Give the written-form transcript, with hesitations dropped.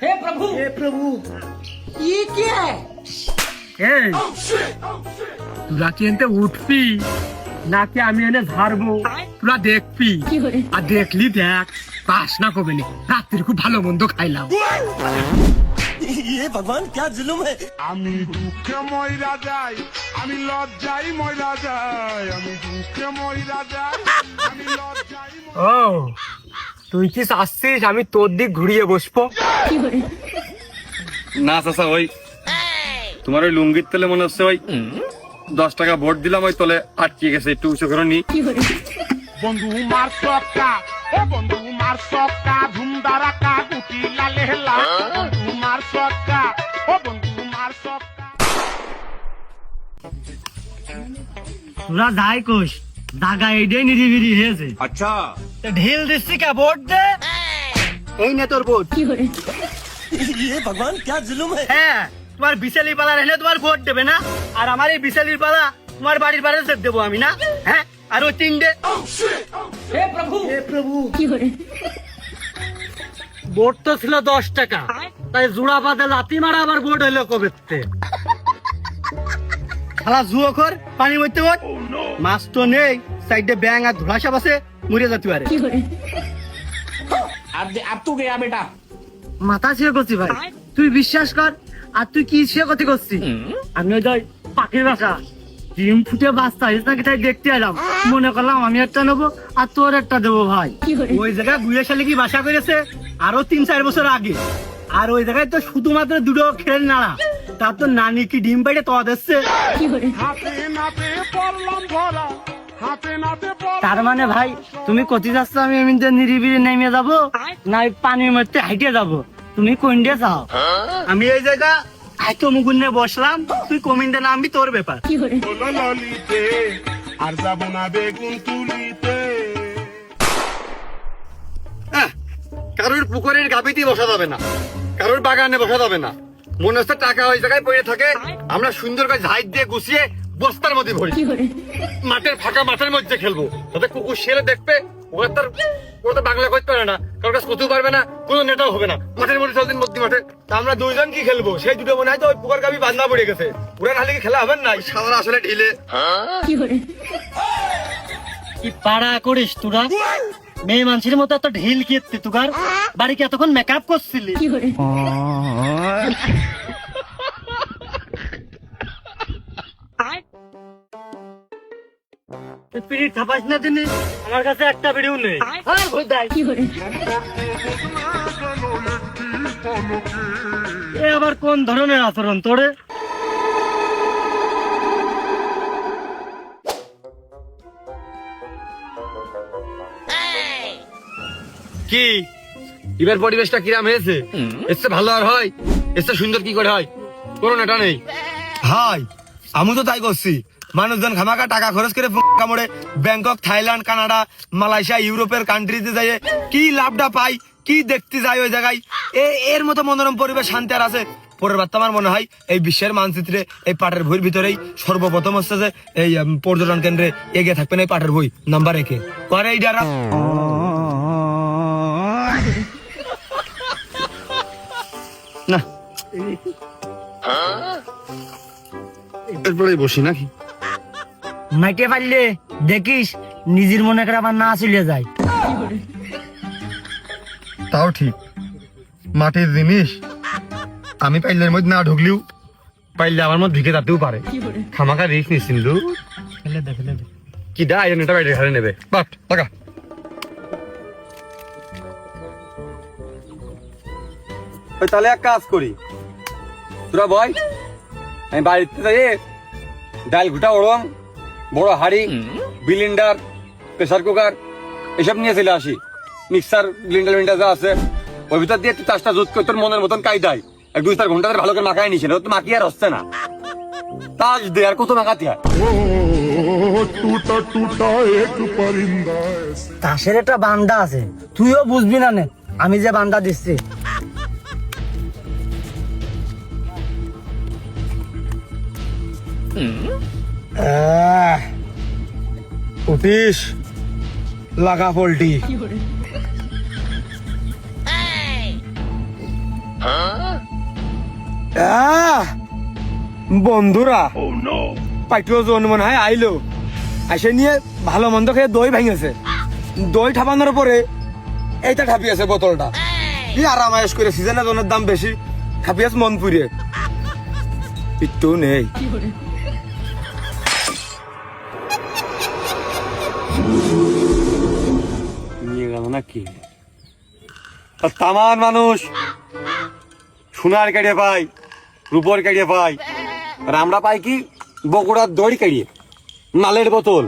हे प्रभु ये क्या है? তোরা কি এনতে উঠবি নাকি আমি এনে ঝাড়বো? তোরা দেখবি আর দেখলি দেখ পাস না কবে নি রাত্রির খুব ভালো মন্দ খাইলাম। ये भगवान क्या जुलुम है? আমি দুঃখে ময়রা যাই, আমি লজ্জাই ময়রা যাই, আমি দুঃখে ময়রা যাই, আমি লজ্জাই ও তুই কি চাচ্ছিস আমি তোর দিক ঘুরিয়ে বসবো? না চাচা, ওই তোমার ওই লুঙ্গির তেলে মনে হচ্ছে ওই 10 টাকা ভোট দিলাম, ওই তলে আটকে গেছে, একটু উঁচু করে নি। বন্ধু মার সক্কা, ও বন্ধু মার সক্কা, ধুমদারাকা গুটি লালে হেলা, বন্ধু মার সক্কা, ও বন্ধু মার সক্কা। তোরা যাই কোষ জাগা এইটাই নিরিবিরি হয়েছে। আচ্ছা ঢিল দিচ্ছি কে ভোট দে, এই নে তোর ভোট। ये भगवान क्या जुलुम है? হ্যাঁ তোমার বিশালি পালা रहলে তোমার ভোট দেবে না, আর আমার এই বিশালির পালা তোমার বাড়ির বাড়ি দেবো আমি না। হ্যাঁ আর ওই 3টে हे प्रभु ভোট তো ছিল 10 টাকা, তাই জোড়া পাতে লাথি মারা আবার ভোট হইলো কবেতে। শালা জুয়ো কর পানি মরতে ভোট, মাছ তো নেই, সাইডে ব্যাং আর ধুলাসাপ আছে, মরে যেতে পারে। अब तू गया बेटा। মাথা ছিঁড়ে করছি ভাই, তুই বিশ্বাস কর। আর তুই কি ছিঁড়ে ক্ষতি করছিস? আমি ওই যাই পাখির বাসা ডিম ফুটে বাচ্চা হয়েছে নাকি তাই দেখতে এলাম, মনে করলাম আমি একটা নেবো আর তোর একটা দেবো ভাই। ওই জায়গায় গুয়ে শালে কি বাসা করেছে আরো 3-4 বছর আগে, আর ওই জায়গায় তো শুধুমাত্র দুটো খেল নাড়া, তার তো নানি কি ডিম পাইটে তোয়া দিচ্ছে। হাতে নাতে পড়লাম ভরা, হাতে নাতে পড়লাম। তার মানে ভাই তুমি কতি যাচ্ছ আমি এমনিতে নিরিবিলি নেমে যাবো না ওই পানির মধ্যে হাইটে যাবো? তুমি কোন দিয়ে চাও? আমি এই জায়গা আইতো মুগুন নিয়ে বসলাম, তুই কমিন্দে নামবি, তোর ব্যাপার। হলো ললিতে আর যাব না বেগুন তুলিতে। কারোর পুকুরের গাবিতে বসা যাবে না, কারোর বাগানে বসা যাবে না। মনে হচ্ছে টাকা ওই জায়গায় পড়ে থাকে, আমরা সুন্দর করে ঝাইট দিয়ে গুছিয়ে বস্তার মধ্যে ভরি, মাঠের ফাঁকা মাঠের মধ্যে খেলবো, তাতে কুকুর শেলে দেখবে, ওরা তো বাংলা করতে পারে না, কারোর কাছে কতেও পারবে না, কোনো নেতাও হবে না, মাঠের মধ্যে চলদিন মধ্যে মাঠে। তা আমরা দুইজন কি খেলবো? সেই দুটো মনে হয় তো ওই পুকুর গাবি বাঁধনা পড়ে গেছে, ওরা নাহলে কি খেলা হবে না? সারা আসলে ঢিলে কি পাড়া করিস তোরা? মেয়ে মানুষের মতো এত ঢিল কিনতে তোকার বাড়ি কি এতক্ষণ মেকআপ করছিলি? পিড়ি খাপাস না দিনে, আমার কাছে একটা বিড়িও নেই। এ আবার কোন ধরনের আচরণ তোরে? কি এবার পরিবেশটা কিরাম হয়েছে? এর চেয়ে ভালো আর হয়? এর চেয়ে সুন্দর কি করে হয়? কোনো নেটা নেই হাই, আমি তো তাই করছি। মানুষজন খামাকা টাকা খরচ করে কামড়ে ব্যাংকক, থাইল্যান্ড, কানাডা, মালয়েশিয়া, ইউরোপের কান্ট্রিতে যাই কি লাভটা পাই, কি দেখতে যায় ওই জায়গায়। এর মতো মনোরম পরিবেশ শান্তি আর আছে? পরের বার তো আমার মনে হয় এই বিশ্বের মানচিত্রে এই পাটের বইয়ের ভিতরেই সর্বপ্রথম হচ্ছে যে এই পর্যটন কেন্দ্রে এগিয়ে থাকবেন এই পাটের বই নাম্বার 1-এ। পরে এই যারা না এরপরে বসি নাকি? মাইকে পারলে দেখিস নিজের মনে করে আবার না চলে যায়। তাও ঠিক, মাটির জিনিস আমি পাইলের মধ্যে না ঢুকলেও পাইলে আমার মধ্যে ঢুকে যেতেও পারে। খামাকা রিস্ক নিচ্ছিল কি দা এটা বাইরে ঘরে নেবে বাট টাকা। তাহলে এক কাজ করি, তোরা বয়, আমি বাড়িতে যাই ডাল ঘুটা ওরম বড় হাড়ি, বিলিন্ডার, প্রেসার কুকার এসব নিয়ে চলে আসি। মিক্সার ব্লিন্ডার যা আছে ওই ভিতর দিয়ে 4টা জুত করে তোর মনের মতন কায়দায় 1-2-4 ঘন্টা ধরে ভালো করে মাখায় নিছে, তো মাখি আর হচ্ছে না। তাজ দে আর কত মাখাতে হয়? টুটা টুটা এক পরিন্দা। তাসের একটা বান্দা আছে, তুইও বুঝবি না নে আমি যে বান্দা দিচ্ছি। উঠিস লাগা পোল্টি। বন্ধুরা পাইটিও জন মনে হয় আইলো এসে নিয়ে ভালো মন্দ খেয়ে দই ভেঙেছে, দই ঠাপানোর পরে এইটা ঠাপিয়েছে বোতলটা, কি আরামায়েশ করে সিজনে জনের দাম বেশি, ঠাপিয়েছে মন পুড়িয়ে, একটু নেই। নিয়ে গেল নাকি? তামান মানুষ সোনার কাড়িয়ে পাই, রূপর কাড়িয়ে পাই, আর আমরা পাই কি বগুড়ার দড়ি কাড়িয়ে, মালের বোতল।